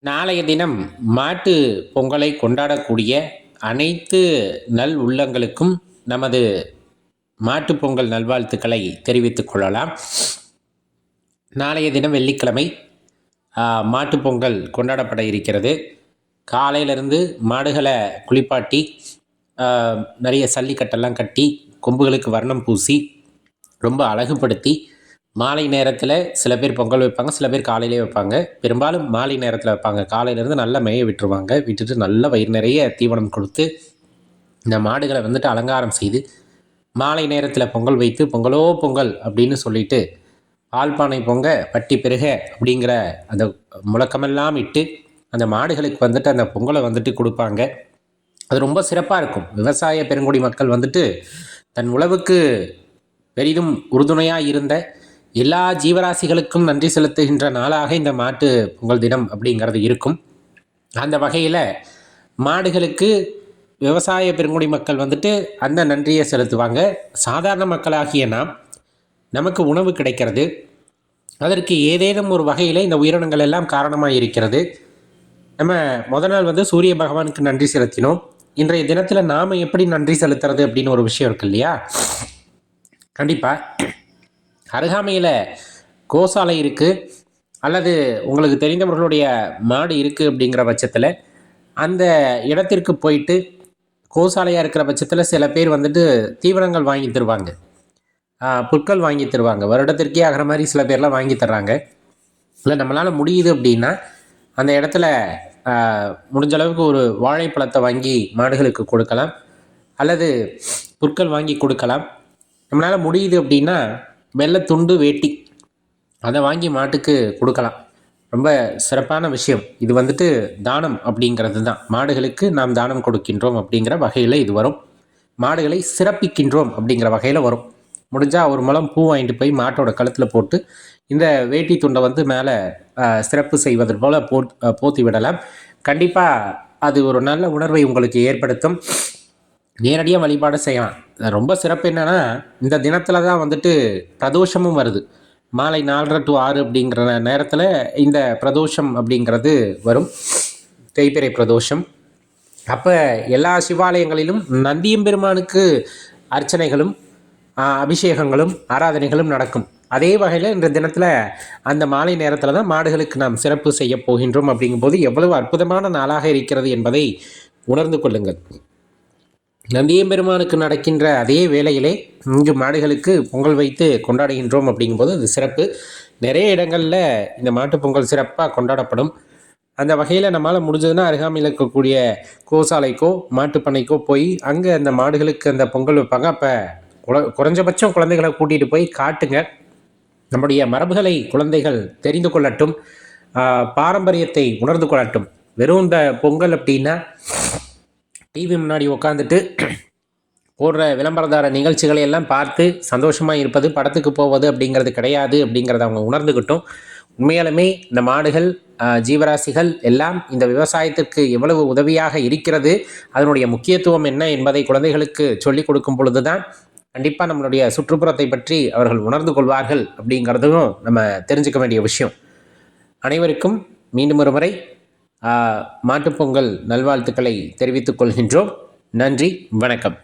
நாளைய தினம் மாட்டு பொங்கலை கொண்டாடக்கூடிய அனைத்து நல் உள்ளங்களுக்கும் நமது மாட்டுப் பொங்கல் நல்வாழ்த்துக்களை தெரிவித்துக் கொள்ளலாம். நாளைய தினம் வெள்ளிக்கிழமை மாட்டுப் பொங்கல் கொண்டாடப்பட இருக்கிறது. காலையிலேருந்து மாடுகளை குளிப்பாட்டி நிறைய சல்லிக்கட்டெல்லாம் கட்டி கொம்புகளுக்கு வர்ணம் பூசி ரொம்ப அழகுபடுத்தி மாலை நேரத்தில் சில பேர் பொங்கல் வைப்பாங்க, சில பேர் காலையிலே வைப்பாங்க. பெரும்பாலும் மாலை நேரத்தில் வைப்பாங்க. காலையிலேருந்து நல்லா மேய விட்டுருவாங்க. விட்டுட்டு நல்ல வயிறு நிறைய தீவனம் கொடுத்து இந்த மாடுகளை வந்துட்டு அலங்காரம் செய்து மாலை நேரத்தில் பொங்கல் வைத்து பொங்கலோ பொங்கல் அப்படின்னு சொல்லிட்டு பால் பானை பொங்க பட்டி பெருக அப்படிங்கிற அந்த முழக்கமெல்லாம் இட்டு அந்த மாடுகளுக்கு வந்துட்டு அந்த பொங்கலை வந்துட்டு கொடுப்பாங்க. அது ரொம்ப சிறப்பாக இருக்கும். விவசாய பெருங்குடி மக்கள் வந்துட்டு தன் உழவுக்கு பெரிதும் உறுதுணையாக இருந்த எல்லா ஜீவராசிகளுக்கும் நன்றி செலுத்துகின்ற நாளாக இந்த மாட்டு பொங்கல் தினம் அப்படிங்கிறது இருக்கும். அந்த வகையில் மாடுகளுக்கு விவசாய பெருங்குடி மக்கள் வந்துட்டு அந்த நன்றியை செலுத்துவாங்க. சாதாரண மக்களாகிய நமக்கு உணவு கிடைக்கிறது. அதற்கு ஏதேனும் ஒரு வகையில் இந்த உயிரினங்கள் எல்லாம் காரணமாக இருக்கிறது. நம்ம முதல் நாள் சூரிய பகவானுக்கு நன்றி செலுத்தினோம். இன்றைய தினத்தில் நாம் எப்படி நன்றி செலுத்துறது அப்படின்னு ஒரு விஷயம் இருக்கு இல்லையா? கண்டிப்பாக அருகாமையில் கோசாலை இருக்குது அல்லது உங்களுக்கு தெரிந்தவர்களுடைய மாடு இருக்குது அப்படிங்கிற பட்சத்தில் அந்த இடத்திற்கு போயிட்டு கோசாலையாக இருக்கிற பட்சத்தில் சில பேர் வந்துட்டு தீவனங்கள் வாங்கி தருவாங்க, புற்கள் வாங்கி தருவாங்க. வருடத்திற்கே ஆகிற மாதிரி சில பேர்லாம் வாங்கி தர்றாங்க. இல்லை நம்மளால் முடியுது அப்படின்னா அந்த இடத்துல முடிஞ்ச அளவுக்கு ஒரு வாழைப்பழத்தை வாங்கி மாடுகளுக்கு கொடுக்கலாம், அல்லது புற்கள் வாங்கி கொடுக்கலாம். நம்மளால் முடியுது அப்படின்னா வெள்ளைத்துண்டு வேட்டி அதை வாங்கி மாட்டுக்கு கொடுக்கலாம். ரொம்ப சிறப்பான விஷயம். இது வந்துட்டு தானம் அப்படிங்கிறது தான். மாடுகளுக்கு நாம் தானம் கொடுக்கின்றோம் அப்படிங்கிற வகையில் இது வரும். மாடுகளை சிறப்பிக்கின்றோம் அப்படிங்கிற வகையில் வரும். முடிஞ்சால் ஒரு முழம் பூ வாங்கிட்டு போய் மாட்டோட கழுத்தில் போட்டு இந்த வேட்டி துண்டை மேலே சிறப்பு செய்வது போல் போத்தி விடலாம். கண்டிப்பாக அது ஒரு நல்ல உணர்வை உங்களுக்கு ஏற்படுத்தும். நேரடியாக வழிபாடு செய்யலாம். ரொம்ப சிறப்பு என்னென்னா இந்த தினத்தில் தான் வந்துட்டு பிரதோஷமும் வருது. மாலை 4:30 to 6 அப்படிங்கிற நேரத்தில் இந்த பிரதோஷம் அப்படிங்கிறது வரும், தேய்பிறை பிரதோஷம். அப்போ எல்லா சிவாலயங்களிலும் நந்தியம்பெருமானுக்கு அர்ச்சனைகளும் அபிஷேகங்களும் ஆராதனைகளும் நடக்கும். அதே வகையில் இந்த தினத்தில் அந்த மாலை நேரத்தில் தான் மாடுகளுக்கு நாம் சிறப்பு செய்ய போகின்றோம். அப்படிங்கும்போது எவ்வளவு அற்புதமான நாளாக இருக்கிறது என்பதை உணர்ந்து கொள்ளுங்கள். நந்தியம்பெருமானுக்கு நடக்கின்ற அதே வேளையிலே இங்கு மாடுகளுக்கு பொங்கல் வைத்து கொண்டாடுகின்றோம். அப்படிங்கும்போது அது சிறப்பு. நிறைய இடங்களில் இந்த மாட்டுப் பொங்கல் சிறப்பாக கொண்டாடப்படும். அந்த வகையில் நம்மளால் முடிஞ்சதுன்னா அருகாமையில் இருக்கக்கூடிய கோசாலைக்கோ மாட்டுப்பண்ணைக்கோ போய் அங்கே அந்த மாடுகளுக்கு அந்த பொங்கல் வைப்பாங்க. அப்போ குறைஞ்சபட்சம் குழந்தைகளை கூட்டிகிட்டு போய் காட்டுங்க. நம்முடைய மரபுகளை குழந்தைகள் தெரிந்து கொள்ளட்டும், பாரம்பரியத்தை உணர்ந்து கொள்ளட்டும். வெறும் இந்த பொங்கல் அப்படின்னா டிவி முன்னாடி உட்காந்துட்டு போடுற விளம்பரதார நிகழ்ச்சிகளை எல்லாம் பார்த்து சந்தோஷமாக இருப்பது, படத்துக்கு போவது அப்படிங்கிறது கிடையாது அப்படிங்கிறத அவங்க உணர்ந்துக்கிட்டும். உண்மையாலுமே இந்த மாடுகள் ஜீவராசிகள் எல்லாம் இந்த விவசாயத்திற்கு எவ்வளவு உதவியாக இருக்கிறது, அதனுடைய முக்கியத்துவம் என்ன என்பதை குழந்தைகளுக்கு சொல்லிக் கொடுக்கும் பொழுது தான் கண்டிப்பாக நம்மளுடைய சுற்றுப்புறத்தை பற்றி அவர்கள் உணர்ந்து கொள்வார்கள் அப்படிங்கிறதும் நம்ம தெரிஞ்சுக்க வேண்டிய விஷயம். அனைவருக்கும் மீண்டும் ஒரு முறை மாட்டுப்பொங்கல் நல்வாழ்த்துக்களை தெரிவித்துக் கொள்கின்றோம். நன்றி, வணக்கம்.